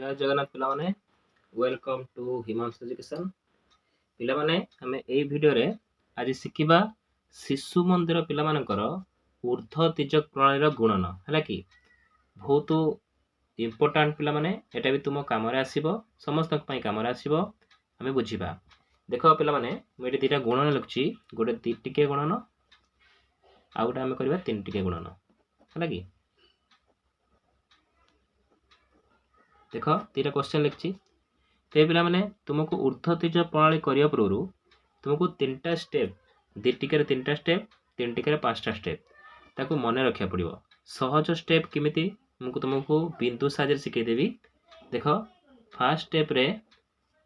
जय जगन्नाथ पिला माने वेलकम टू हिमांशु एजुकेशन पिला माने हमें ए वीडियो रे आज शिखिबा शिशु मंदिर पिला मानकर ऊर्ध्व तिर्यक प्रणाली गुणन है कि बहुत इंपोर्टेंट पिला माने एटा भी तुम काम रे आसीबो समस्त पई काम रे आसीबो हमें बुझिबा देखो पिला माने मैं दुटा गुणन लिखुची गोटे 2 टिके गुणन आ गोटे हमें करबा 3 टिके गुणन है कि देख दुटा क्वेश्चन लिखी ते पिला माने तुमको ऊर्ध्व तिर्य प्रणाली करिया पूर्व तुमको 3टा स्टेप 2 टिके 3टा स्टेप 3 टिके 5टा स्टेप ताको मन रखिया पड़िबो सहज स्टेप किमिति मुझे तुमको बिंदु साजे शिखई देवी देख फास्ट स्टेप रे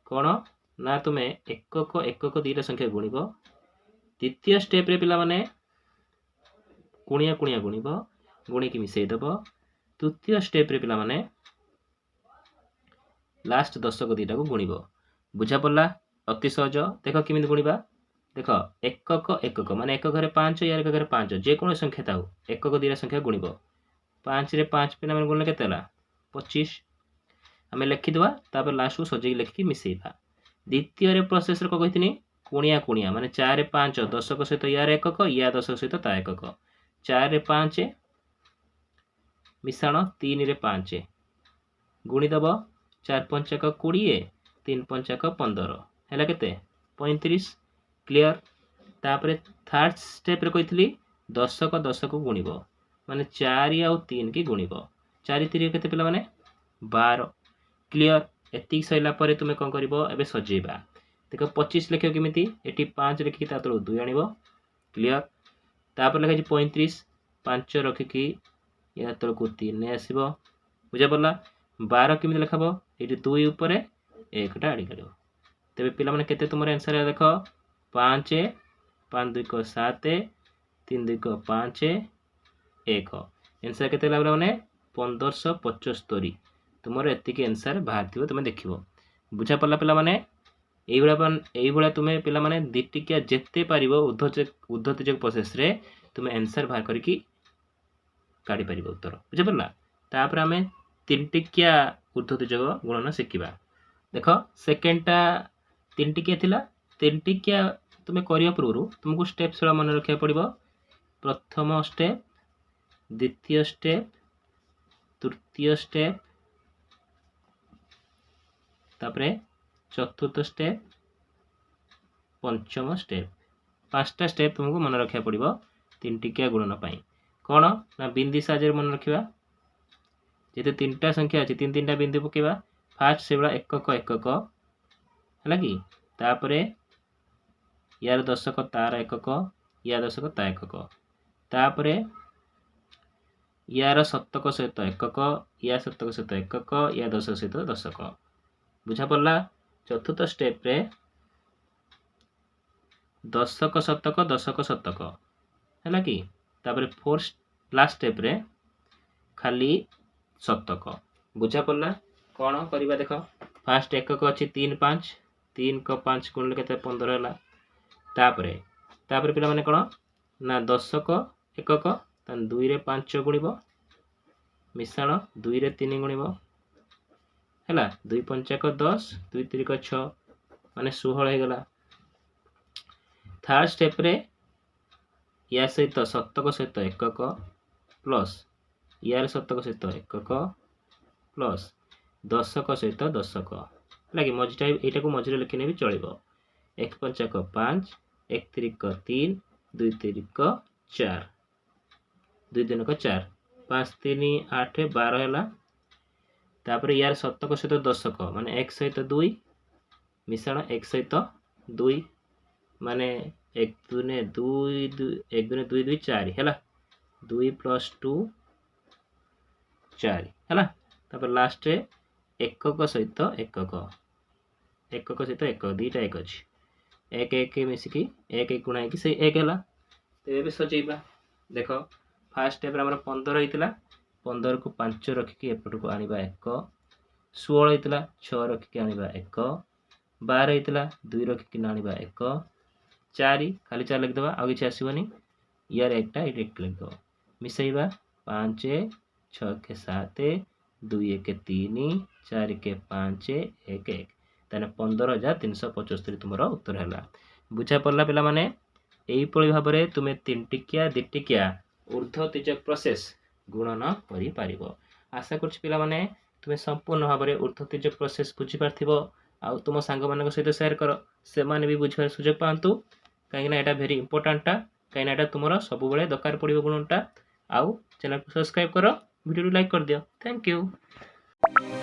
कौन ना तुम्हें एकक दुईटा संख्या गुणिब द्वितीय स्टेप रे पिला माने कुणिया कुणिया गुणिब गुणिकी मिसई देब तृतीय स्टेप रे पिला माने लास्ट दशक दुईटा को गुणिब बुझा पड़ा अति सहज देख किमी गुणा देख एकक माने एक घरे 5 यार एक घरे 5 जेको संख्या था एकक दुईटा संख्या गुणिब 5 रे 5 पे आम गुणले के 25 आम लिखिदेवा तापर लास्ट को सजेक लिखिकी मिसेबा द्वितीय रे प्रोसेस रे कही कुणिया कुणिया माने 4 रे 5 दशक सहित यार एकक या दशक सहित ता एकक 4 रे 5 मिश्रण 3 रे 5 गुणिदेव 4 पंचाक 20 3 पंचाक 15 है के 35 क्लियर तापर थर्ड स्टेप रे कही दशक दशक गुणिब माने 4 आउ 3 की गुणिब 4 3 के पिला माने 12 क्लियर एति सैला परे तुमे कौन करिवो एबे सजेबा देख 25 लिखियो किमिति एटी 5 लिखिकी ता तळ 2 आनिबो क्लियर तापर लिखा 35 5 रखिकी या तळ को 3 ने आसीबो बुझा पड़ला 12 किमिति लिखाबो ये 2 ऊपर 1 आड़ी कर तेरे पिला माने केते तुम आंसर है देख 5 5 2 को 7 3 2 को 5 1 आंसर केते लागला माने 1575 तुम एतिक आंसर बाहर थी तुम देखिबो बुझा पड़ला पिला माने एई भला तुमे पिला माने दिटिकिया जेते पारिबो ऊर्ध्व तिर्यक प्रोसेस रे तुमे आंसर बाहर करके काढी पारिबो उत्तर बुझा पड़ला तापर हमें 3 टिकिया ऊर्ध्व तिर्यक गुणन शिखिबा देख सेकेंडटा 3 टिकिया थिला 3 टिकिया तुमे करिया पूर्व तुमको स्टेप सला मन रखिया पड़िबो प्रथम स्टेप द्वितीय स्टेप तृतीय स्टेप तापरे चतुर्थ स्टेप पंचम स्टेप 5टा स्टेप तुमको मन रखिया पड़िबो 3 टिकिया गुणन पई कोन ना बिंदी साजे मन रखिबा जेते 3टा संख्या अछि 3 बिंदु पकेबा फास्ट से बड़ा एकक है कि तापरे यार दशक तार एकक या दशक ता एकक तापरे यार शतक सहित एकक या शतक सहित एकक या दशक सहित दशक बुझा पड़ला चतुर्थ स्टेप रे दशक शतक है कि तापरे फोर्थ लास्ट स्टेप रे खाली शतक बुझा पड़ला कौन करवा देख फास्ट एकक अच्छी 3 5 3 को 5 गुण के 15 है तापर पिला माने कौन ना दशक एकक 2 रे 5 गुणिब मिश्रण 2 रे 3 गुणिब है 2 पंचाक 10 2 3 6 माने 16 हो गला थर्ड स्टेप रे या सहित शतक सहित एकक प्लस यार शतक सहित एकक प्लस दशक सहित दशक लगे मझीटा यहाँ को मझे लिखने भी चलो 1 पंचाक 5 1 3 3 2 3 4 2 3 4 5 3 8 12 है तापर यार शतक सहित दशक माने 1 सहित 2 मिश्रण 1 सहित 2 माने 1 दुने 2 1 दुने 2 2 4 है 2 + 2 4 है तापर लास्ट रे एकक सहित एकक सहित एक दुईटा एक अच्छी एक एक मिसिकी एक एक गुणा से एक है तेरे सजेबा देख फास्ट स्टेप आम 15 होता 15 को 5 रखिकी एपट को आने 1 16 होता 6 रखिकी आने 1 12 होता 2 रखिकी आने 1 4 खाली 4 लिखिदेवा आउ कि आसबनी यार एकटा लिखिदेव मिसेबा 5 6 के 7 2 1 3 4 1 5 1 1 ତାହେଲେ 15,375 ତୁମର ଉତ୍ତର ହେଲା। ବୁଝା ପଡ଼ିଲା ପିଲାମାନେ? ଏହିପରି ଭାବରେ ତୁମେ 3 ଟିକିଆ 2 ଟିକିଆ ଊର୍ଦ୍ଧ୍ୱ ପ୍ରୋସେସ୍ ଗୁଣନ କରିପାରିବ। ଆଶା କରୁଛି ପିଲାମାନେ ତୁମେ ସମ୍ପୂର୍ଣ୍ଣ ଭାବରେ ଊର୍ଦ୍ଧ୍ୱ ପ୍ରୋସେସ୍ ବୁଝିପାରିଥିବ। ଆଉ ତୁମ ସାଙ୍ଗମାନଙ୍କ ସହିତ ସେୟାର କର, ସେମାନେ ବି ବୁଝିବାର ସୁଯୋଗ ପାଆନ୍ତୁ। କାହିଁକିନା ଏଇଟା ଭେରି ଇମ୍ପୋର୍ଟାଣ୍ଟଟା, କାହିଁକିନା ଏଇଟା ତୁମର ସବୁବେଳେ ଦରକାର ପଡ଼ିବ ଗୁଣଟା। ଆଉ ଚ୍ୟାନେଲକୁ ସବସ୍କ୍ରାଇବ୍ କର, ଭିଡ଼ିଓଟି ଲାଇକ୍ କରିଦିଅ। Thank you.